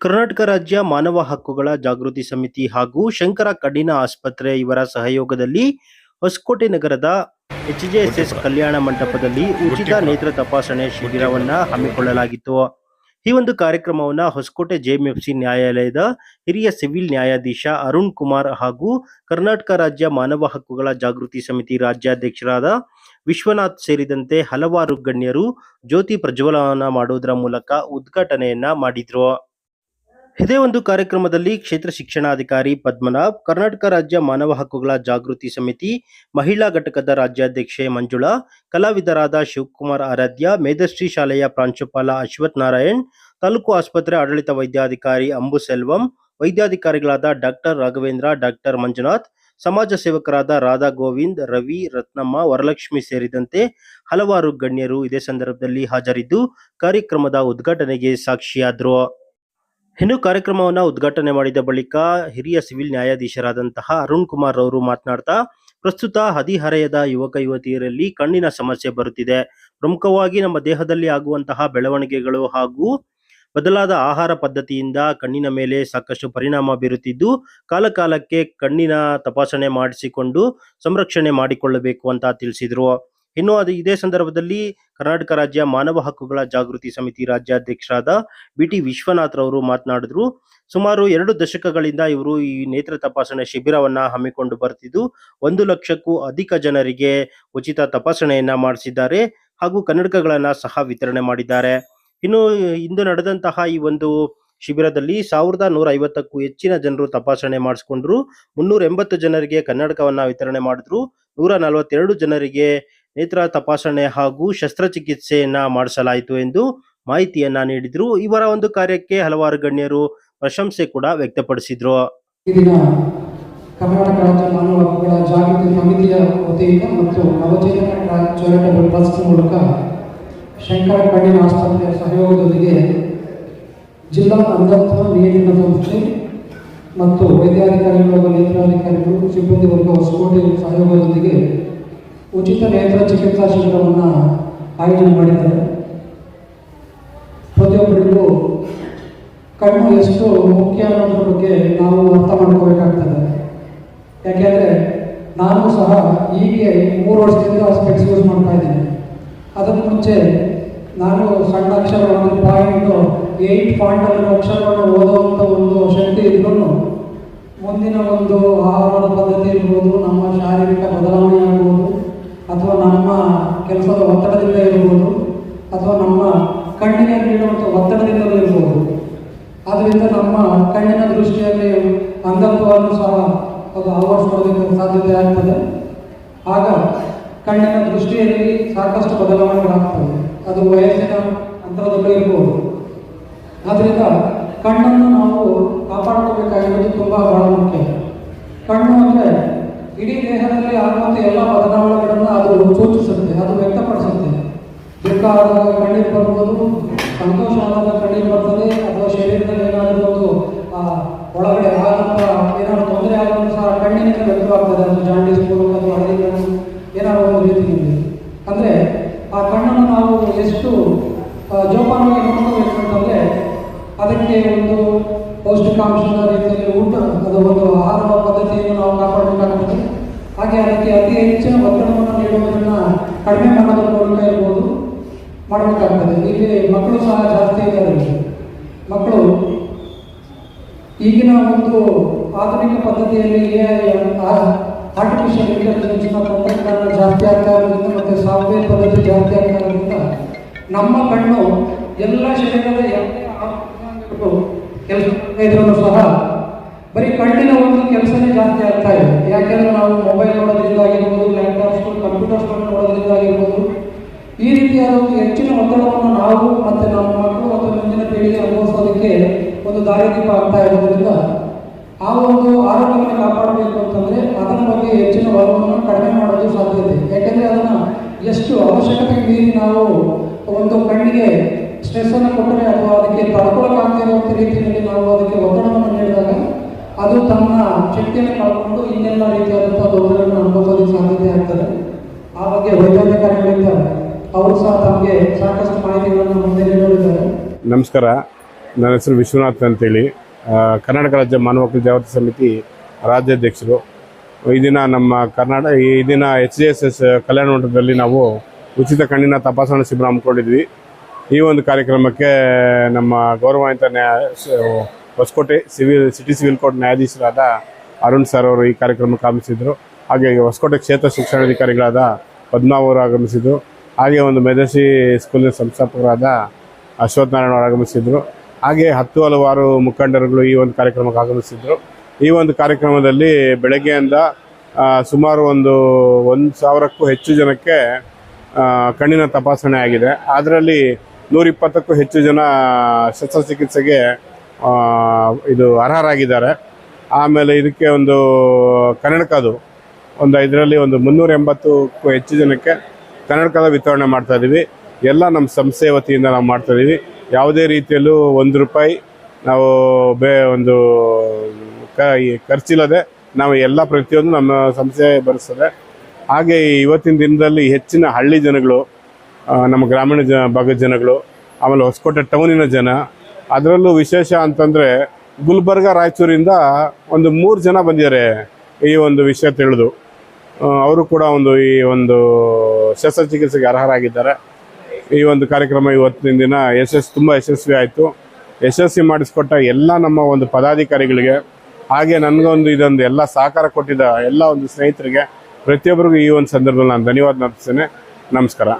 ಕರ್ನಾಟಕ ರಾಜ್ಯ ಮಾನವ ಹಕ್ಕುಗಳ ಜಾಗೃತಿ ಸಮಿತಿ ಹಾಗೂ ಶಂಕರ ಕಣ್ಣಿನ ಆಸ್ಪತ್ರೆ ಇವರ ಸಹಯೋಗದಲ್ಲಿ ಹೊಸಕೋಟೆ ನಗರದ ಎಚ್ಜೆಎಸ್ಎಸ್ ಕಲ್ಯಾಣ ಮಂಟಪದಲ್ಲಿ ಉಚಿತ ನೇತ್ರ ತಪಾಸಣೆ ಶಿಬಿರವನ್ನ ಹಮ್ಮಿಕೊಳ್ಳಲಾಗಿತ್ತು. ಈ ಒಂದು ಕಾರ್ಯಕ್ರಮವನ್ನ ಹೊಸಕೋಟೆ ಜೆಎಂಎಫ್ಸಿ ನ್ಯಾಯಾಲಯದ ಹಿರಿಯ ಸಿವಿಲ್ ನ್ಯಾಯಾಧೀಶ ಅರುಣ್ ಕುಮಾರ್ ಹಾಗೂ ಕರ್ನಾಟಕ ರಾಜ್ಯ ಮಾನವ ಹಕ್ಕುಗಳ ಜಾಗೃತಿ ಸಮಿತಿ ರಾಜ್ಯಾಧ್ಯಕ್ಷರಾದ ವಿಶ್ವನಾಥ್ ಸೇರಿದಂತೆ ಹಲವಾರು ಗಣ್ಯರು ಜ್ಯೋತಿ ಪ್ರಜ್ವಲನ ಮಾಡುವುದರ ಮೂಲಕ ಉದ್ಘಾಟನೆಯನ್ನ ಮಾಡಿದ್ರು. ಇದೇ ಒಂದು ಕಾರ್ಯಕ್ರಮದಲ್ಲಿ ಕ್ಷೇತ್ರ ಶಿಕ್ಷಣಾಧಿಕಾರಿ ಪದ್ಮನಾಭ್, ಕರ್ನಾಟಕ ರಾಜ್ಯ ಮಾನವ ಹಕ್ಕುಗಳ ಜಾಗೃತಿ ಸಮಿತಿ ಮಹಿಳಾ ಘಟಕದ ರಾಜ್ಯಾಧ್ಯಕ್ಷೆ ಮಂಜುಳಾ, ಕಲಾವಿದರಾದ ಶಿವಕುಮಾರ್ ಆರಾಧ್ಯ, ಮೇಧಶ್ರೀ ಶಾಲೆಯ ಪ್ರಾಂಶುಪಾಲ ಅಶ್ವಥ್ ನಾರಾಯಣ್, ತಾಲೂಕು ಆಸ್ಪತ್ರೆ ಆಡಳಿತ ವೈದ್ಯಾಧಿಕಾರಿ ಅಂಬುಸೆಲ್ವಂ, ವೈದ್ಯಾಧಿಕಾರಿಗಳಾದ ಡಾಕ್ಟರ್ ರಾಘವೇಂದ್ರ, ಡಾಕ್ಟರ್ ಮಂಜುನಾಥ್, ಸಮಾಜ ಸೇವಕರಾದ ರಾಧಾ ಗೋವಿಂದ್, ರವಿ, ರತ್ನಮ್ಮ, ವರಲಕ್ಷ್ಮಿ ಸೇರಿದಂತೆ ಹಲವಾರು ಗಣ್ಯರು ಇದೇ ಸಂದರ್ಭದಲ್ಲಿ ಹಾಜರಿದ್ದು ಕಾರ್ಯಕ್ರಮದ ಉದ್ಘಾಟನೆಗೆ ಸಾಕ್ಷಿಯಾದರು. ಇನ್ನು ಕಾರ್ಯಕ್ರಮವನ್ನು ಉದ್ಘಾಟನೆ ಮಾಡಿದ ಬಳಿಕ ಹಿರಿಯ ಸಿವಿಲ್ ನ್ಯಾಯಾಧೀಶರಾದಂತಹ ಅರುಣ್ ಕುಮಾರ್ ಅವರು ಮಾತನಾಡ್ತಾ, ಪ್ರಸ್ತುತ ಹದಿಹರೆಯದ ಯುವಕ ಯುವತಿಯರಲ್ಲಿ ಕಣ್ಣಿನ ಸಮಸ್ಯೆ ಬರುತ್ತಿದೆ. ಪ್ರಮುಖವಾಗಿ ನಮ್ಮ ದೇಹದಲ್ಲಿ ಆಗುವಂತಹ ಬೆಳವಣಿಗೆಗಳು ಹಾಗೂ ಬದಲಾದ ಆಹಾರ ಪದ್ಧತಿಯಿಂದ ಕಣ್ಣಿನ ಮೇಲೆ ಸಾಕಷ್ಟು ಪರಿಣಾಮ ಬೀರುತ್ತಿದ್ದು, ಕಾಲಕಾಲಕ್ಕೆ ಕಣ್ಣಿನ ತಪಾಸಣೆ ಮಾಡಿಸಿಕೊಂಡು ಸಂರಕ್ಷಣೆ ಮಾಡಿಕೊಳ್ಳಬೇಕು ಅಂತ ತಿಳಿಸಿದರು. ಇನ್ನು ಇದೇ ಸಂದರ್ಭದಲ್ಲಿ ಕರ್ನಾಟಕ ರಾಜ್ಯ ಮಾನವ ಹಕ್ಕುಗಳ ಜಾಗೃತಿ ಸಮಿತಿ ರಾಜ್ಯಾಧ್ಯಕ್ಷರಾದ ಬಿಟಿ ವಿಶ್ವನಾಥ್ ರವರು ಮಾತನಾಡಿದ್ರು. ಸುಮಾರು 2 ದಶಕಗಳಿಂದ ಇವರು ಈ ನೇತ್ರ ತಪಾಸಣೆ ಶಿಬಿರವನ್ನ ಹಮ್ಮಿಕೊಂಡು ಬರ್ತಿದ್ದು 1 ಲಕ್ಷಕ್ಕೂ ಅಧಿಕ ಜನರಿಗೆ ಉಚಿತ ತಪಾಸಣೆಯನ್ನ ಮಾಡಿಸಿದ್ದಾರೆ ಹಾಗೂ ಕನ್ನಡಕಗಳನ್ನ ಸಹ ವಿತರಣೆ ಮಾಡಿದ್ದಾರೆ. ಇನ್ನು ಇಂದು ನಡೆದಂತಹ ಈ ಒಂದು ಶಿಬಿರದಲ್ಲಿ 1150ಕ್ಕೂ ಹೆಚ್ಚಿನ ಜನರು ತಪಾಸಣೆ ಮಾಡಿಸಿಕೊಂಡ್ರು. 380 ಜನರಿಗೆ ಕನ್ನಡಕವನ್ನ ವಿತರಣೆ ಮಾಡಿದ್ರು. 142 ಜನರಿಗೆ ನೇತ್ರ ತಪಾಸಣೆ ಹಾಗೂ ಶಸ್ತ್ರಚಿಕಿತ್ಸೆಯನ್ನ ಮಾಡಿಸಲಾಯಿತು ಎಂದು ಮಾಹಿತಿಯನ್ನ ನೀಡಿದ್ರು. ಇವರ ಒಂದು ಕಾರ್ಯಕ್ಕೆ ಹಲವಾರು ಗಣ್ಯರು ಪ್ರಶಂಸೆ ಕೂಡ ವ್ಯಕ್ತಪಡಿಸಿದ್ರು. ಕರ್ನಾಟಕ ರಾಜ್ಯ ಮಾನವ ಹಕ್ಕುಗಳ ಜಾಗೃತಿ ಸಮಿತಿಯ ವತಿಯಿಂದ ಮತ್ತು ನವಚೇತನ ಚಾರಿಟಬಲ್ ಟ್ರಸ್ಟ್ ಮೂಲಕ ಶಂಕರ ಕಣ್ಣಿನ ಆಸ್ಪತ್ರೆಯ ಸಹಯೋಗದೊಂದಿಗೆ ಜಿಲ್ಲಾ ಅಂಧತ್ವ ನಿಯಂತ್ರಣ ಸಂಸ್ಥೆ ಮತ್ತು ವೈದ್ಯಾಧಿಕಾರಿಗಳು, ನೇತ್ರಾಧಿಕಾರಿಗಳು, ಸಿಬ್ಬಂದಿ ವರ್ಗ ಹೊಸಕೋಟೆ ಸಹಯೋಗದೊಂದಿಗೆ ಉಚಿತ ನೇತ್ರ ಚಿಕಿತ್ಸಾ ಶಿಬಿರವನ್ನು ಆಯೋಜನೆ ಮಾಡಿದ್ದಾರೆ. ಪ್ರತಿಯೊಬ್ಬರಿಗೂ ಕಣ್ಣು ಎಷ್ಟು ಮುಖ್ಯ ಅನ್ನೋದ್ರ ಬಗ್ಗೆ ನಾವು ಅರ್ಥ ಮಾಡ್ಕೋಬೇಕಾಗ್ತದೆ. ಯಾಕೆಂದರೆ ನಾನು ಸಹ ಹೀಗೆ 3 ವರ್ಷದಿಂದ ಸ್ಪೆಕ್ಸ್ ಯೂಸ್ ಮಾಡ್ತಾ ಇದ್ದೀನಿ. ಅದಕ್ಕೆ ಮುಂಚೆ ನಾನು ಸಣ್ಣ ಅಕ್ಷರವನ್ನು 0.8 ಫಾಂಟಲ್ಲಿನ ಅಕ್ಷರವನ್ನು ಓದುವಂಥ ಒಂದು ಶಕ್ತಿ ಇದ್ರೂ ಮುಂದಿನ ಒಂದು ಆಹಾರದ ಪದ್ಧತಿ ಇರ್ಬೋದು, ನಮ್ಮ ಶಾರೀರಿಕ ಬದಲಾವಣೆ ಆಗ್ಬೋದು, ಅಥವಾ ನಮ್ಮ ಕೆಲಸದ ಒತ್ತಡದಿಂದ ಇರ್ಬೋದು, ಅಥವಾ ನಮ್ಮ ಕಣ್ಣಿಗೆ ನೀಡುವಂಥ ಒತ್ತಡದಿಂದಲೂ ಇರ್ಬೋದು. ಆದ್ದರಿಂದ ನಮ್ಮ ಕಣ್ಣಿನ ದೃಷ್ಟಿಯಲ್ಲಿ ಅಂಧತ್ವವನ್ನು ಸಹ ಅದು ಅಳವಡಿಸ್ಕೊಳ್ಳೋದಕ್ಕೆ ಸಾಧ್ಯತೆ ಆಗ್ತದೆ. ಆಗ ಕಣ್ಣಿನ ದೃಷ್ಟಿಯಲ್ಲಿ ಸಾಕಷ್ಟು ಬದಲಾವಣೆಗಳಾಗ್ತವೆ. ಅದು ವಯಸ್ಸಿನ ಅಂತರದಲ್ಲೂ ಇರ್ಬೋದು. ಆದ್ದರಿಂದ ಕಣ್ಣನ್ನು ನಾವು ಕಾಪಾಡ್ಕೋಬೇಕಾಗಿರೋದು ಬಹಳ ಮುಖ್ಯ. ಕಣ್ಣು ಅಂದರೆ ಇಡೀ ದೇಹದಲ್ಲಿ ಆಗುವಂಥ ಎಲ್ಲ ಬದಲಾವಣೆಗಳನ್ನು ಅದು ಸೂಚಿಸುತ್ತೆ, ಅದು ವ್ಯಕ್ತಪಡಿಸುತ್ತೆ. ದುಃಖ ಆದಾಗ ಕಣ್ಣೀರು ಬರ್ಬೋದು, ಸಂತೋಷ ಆದಾಗ ಕಣ್ಣೀರು ಬರ್ತದೆ, ಅಥವಾ ಶರೀರದಲ್ಲಿ ಏನಾದರೂ ಒಂದು ಒಳಗಡೆ ಆದಂಥ ಏನಾದರೂ ತೊಂದರೆ ಆದರೂ ಸಹ ಕಣ್ಣಿನಿಂದ ವ್ಯಕ್ತವಾಗ್ತದೆ. ಅದು ಜಾಂಡೀಸ್ ಮೂಲಕ ಅಥವಾ ಹಳದಿ ಕಣ್ಣು ಏನಾದರೂ ಒಂದು ರೀತಿಯಲ್ಲಿ. ಅಂದರೆ ಆ ಕಣ್ಣನ್ನು ನಾವು ಎಷ್ಟು ಜೋಪಾನವಾಗಿ ನೋಡ್ಕೋಬೇಕು ಅಂತಂದರೆ ಅದಕ್ಕೆ ಒಂದು ಪೌಷ್ಟಿಕಾಂಶದ ರೀತಿಯಲ್ಲಿ ಊಟ, ಅದು ಒಂದು ಆಹಾರ ಪದ್ಧತಿಯನ್ನು ನಾವು ಕಾಪಾಡಬೇಕಾಗುತ್ತದೆ. ಹಾಗೆ ಅದಕ್ಕೆ ಅತಿ ಹೆಚ್ಚಿನ ಒತ್ತಡವನ್ನು ನೀಡುವುದನ್ನು ಕಡಿಮೆ ಮಾಡೋದ್ರ ಮೂಲಕ ಇರ್ಬೋದು ಮಾಡಬೇಕಾಗ್ತದೆ. ಇಲ್ಲಿ ಮಕ್ಕಳು ಸಹ ಜಾಸ್ತಿ ಇದ್ದಾರೆ. ಮಕ್ಕಳು ಈಗಿನ ಒಂದು ಆಧುನಿಕ ಪದ್ಧತಿಯಲ್ಲಿ ಆರ್ಟಿಫಿಷಿಯಲ್ ಇಂಟೆಲಿಜೆನ್ಸ್ನ ತಂತ್ರಜ್ಞಾನ ಜಾಸ್ತಿ ಆಗ್ತಾ ಇರೋದ್ರಿಂದ ಮತ್ತು ಸಾಫ್ಟ್ವೇರ್ ಪದ್ಧತಿ ಜಾಸ್ತಿ ಆಗ್ತಾ ಇರೋದ್ರಿಂದ ನಮ್ಮ ಕಣ್ಣು ಎಲ್ಲ ಶರೀರದ ಕೆಲಸ ಇದ್ರೂ ಸಹ ಬರೀ ಕಣ್ಣಿನ ಒಂದು ಕೆಲಸನೇ ಜಾಸ್ತಿ ಆಗ್ತಾ ಇದೆ. ಯಾಕೆಂದರೆ ನಾವು ಮೊಬೈಲ್ ನೋಡೋದ್ರಿಂದ ಆಗಿರ್ಬೋದು, ಲ್ಯಾಪ್ಟಾಪ್ಸ್ಗಳು, ಕಂಪ್ಯೂಟರ್ಸ್ಗಳು ನೋಡೋದ್ರಿಂದ ಆಗಿರ್ಬೋದು, ಈ ರೀತಿಯಾದ ಒಂದು ಹೆಚ್ಚಿನ ಒತ್ತಡವನ್ನು ನಾವು ಮತ್ತು ನಮ್ಮ ಮಕ್ಕಳು ಮತ್ತು ಮುಂದಿನ ಪೀಳಿಗೆ ಅನುಭವಿಸೋದಕ್ಕೆ ಒಂದು ದಾರಿದೀಪ ಆಗ್ತಾ ಇರೋದ್ರಿಂದ ಆ ಒಂದು ಆರೋಗ್ಯವನ್ನು ಕಾಪಾಡಬೇಕು ಅಂತಂದರೆ ಅದರ ಬಗ್ಗೆ ಹೆಚ್ಚಿನ ಒಲವನ್ನು ಕಡಿಮೆ ಮಾಡೋದು ಸಾಧ್ಯತೆ. ಯಾಕೆಂದರೆ ಅದನ್ನು ಎಷ್ಟು ಅವಶ್ಯಕತೆ ಮೀರಿ ನಾವು ಒಂದು ಕಣ್ಣಿಗೆ ಸ್ಟ್ರೆಸ್ಸನ್ನು ಕೊಟ್ಟರೆ ಅಥವಾ ಅದಕ್ಕೆ ತಡ್ಕೊಳ್ಳೋಕ್ಕಾಗದೇ ಇರುವಂಥ ರೀತಿಯಲ್ಲಿ ನಾವು ಅದಕ್ಕೆ ಒತ್ತಡವನ್ನು ನೀಡಿದಾಗ ಅದು ತನ್ನ ಶಕ್ತಿಯನ್ನು ಕಳ್ಕೊಂಡು ಇನ್ನೆಲ್ಲ ರೀತಿಯಾದಂಥ ತೊಂದರೆಗಳನ್ನು ಅನುಭವಿಸೋದಕ್ಕೆ ಸಾಧ್ಯತೆ ಆಗ್ತದೆ. ಆ ಬಗ್ಗೆ ವೈದ್ಯಾಧಿಕಾರಿಗಳಿದ್ದಾರೆ, ಅವರು ಸಹ ತಮಗೆ ಸಾಕಷ್ಟು ಮಾಹಿತಿಗಳನ್ನು ಮುಂದೆ ನೀಡಿದ್ದಾರೆ. ನಮಸ್ಕಾರ. ನನ್ನ ಹೆಸರು ವಿಶ್ವನಾಥ್ ಅಂತೇಳಿ, ಕರ್ನಾಟಕ ರಾಜ್ಯ ಮಾನವ ಹಕ್ಕುಗಳ ಜಾಗೃತಿ ಸಮಿತಿ ರಾಜ್ಯಾಧ್ಯಕ್ಷರು. ಈ ದಿನ HJSS ಕಲ್ಯಾಣ ಮಂಟಪದಲ್ಲಿ ನಾವು ಉಚಿತ ಕಣ್ಣಿನ ತಪಾಸಣಾ ಶಿಬಿರ ಹಮ್ಮಿಕೊಂಡಿದ್ವಿ. ಈ ಒಂದು ಕಾರ್ಯಕ್ರಮಕ್ಕೆ ನಮ್ಮ ಗೌರವಾನ್ವಿತ ಹೊಸಕೋಟೆ ಸಿಟಿ ಸಿವಿಲ್ ಕೋರ್ಟ್ ನ್ಯಾಯಾಧೀಶರಾದ ಅರುಣ್ ಸರ್ ಅವರು ಈ ಕಾರ್ಯಕ್ರಮಕ್ಕೆ ಆಗಮಿಸಿದರು. ಹಾಗೆ ಹೊಸಕೋಟೆ ಕ್ಷೇತ್ರ ಶಿಕ್ಷಣಾಧಿಕಾರಿಗಳಾದ ಪದ್ಮಾ ಅವರು ಆಗಮಿಸಿದರು. ಹಾಗೆ ಒಂದು ಮೇಧಶ್ರೀ ಸ್ಕೂಲಿನ ಸಂಸ್ಥಾಪಕರಾದ ಅಶ್ವಥ್ ನಾರಾಯಣ ಅವರು ಆಗಮಿಸಿದರು. ಹಾಗೆ ಹಲವಾರು ಮುಖಂಡರುಗಳು ಈ ಒಂದು ಕಾರ್ಯಕ್ರಮಕ್ಕೆ ಆಗಮಿಸಿದರು. ಈ ಒಂದು ಕಾರ್ಯಕ್ರಮದಲ್ಲಿ ಬೆಳಗ್ಗೆಯಿಂದ ಸುಮಾರು 1,000ಕ್ಕೂ ಹೆಚ್ಚು ಜನಕ್ಕೆ ಕಣ್ಣಿನ ತಪಾಸಣೆ ಆಗಿದೆ. ಅದರಲ್ಲಿ 120ಕ್ಕೂ ಹೆಚ್ಚು ಜನ ಶಸ್ತ್ರಚಿಕಿತ್ಸೆಗೆ ಅರ್ಹರಾಗಿದ್ದಾರೆ. ಆಮೇಲೆ ಇದಕ್ಕೆ ಕನ್ನಡಕದು ಇದರಲ್ಲಿ 380ಕ್ಕೂ ಹೆಚ್ಚು ಜನಕ್ಕೆ ಕನ್ನಡಕದ ವಿತರಣೆ ಮಾಡ್ತಾ ಇದ್ದೀವಿ. ಎಲ್ಲ ನಮ್ಮ ಸಂಸ್ಥೆ ವತಿಯಿಂದ ನಾವು ಮಾಡ್ತಾ ಇದ್ದೀವಿ. ಯಾವುದೇ ರೀತಿಯಲ್ಲೂ ₹1 ನಾವು ಖರ್ಚಿಲ್ಲದೆ ನಾವು ಎಲ್ಲ ಪ್ರತಿಯೊಂದು ನಮ್ಮ ಸಂಸ್ಥೆ ಭರಿಸ್ತದೆ. ಹಾಗೆ ಇವತ್ತಿನ ದಿನದಲ್ಲಿ ಹೆಚ್ಚಿನ ಹಳ್ಳಿ ಜನಗಳು, ನಮ್ಮ ಗ್ರಾಮೀಣ ಭಾಗದ ಜನಗಳು, ಆಮೇಲೆ ಹೊಸಕೋಟೆ ಟೌನಿನ ಜನ, ಅದರಲ್ಲೂ ವಿಶೇಷ ಅಂತಂದರೆ ಗುಲ್ಬರ್ಗ ರಾಯಚೂರಿಂದ 3 ಜನ ಬಂದಿದ್ದಾರೆ ಈ ಒಂದು ವಿಷಯ ತಿಳಿದು. ಅವರು ಕೂಡ ಈ ಶಸ್ತ್ರಚಿಕಿತ್ಸೆಗೆ ಅರ್ಹರಾಗಿದ್ದಾರೆ. ಈ ಒಂದು ಕಾರ್ಯಕ್ರಮ ಇವತ್ತಿನ ದಿನ ತುಂಬ ಯಶಸ್ವಿ ಆಯಿತು. ಯಶಸ್ವಿ ಮಾಡಿಸ್ಕೊಟ್ಟ ಎಲ್ಲ ನಮ್ಮ ಪದಾಧಿಕಾರಿಗಳಿಗೆ, ಹಾಗೆ ನನಗೊಂದು ಎಲ್ಲ ಸಹಕಾರ ಕೊಟ್ಟಿದ್ದ ಎಲ್ಲ ಸ್ನೇಹಿತರಿಗೆ, ಪ್ರತಿಯೊಬ್ಬರಿಗೂ ಈ ಒಂದು ಸಂದರ್ಭದಲ್ಲಿ ನಾನು ಧನ್ಯವಾದ ಅರ್ಪಿಸ್ತೇನೆ. ನಮಸ್ಕಾರ.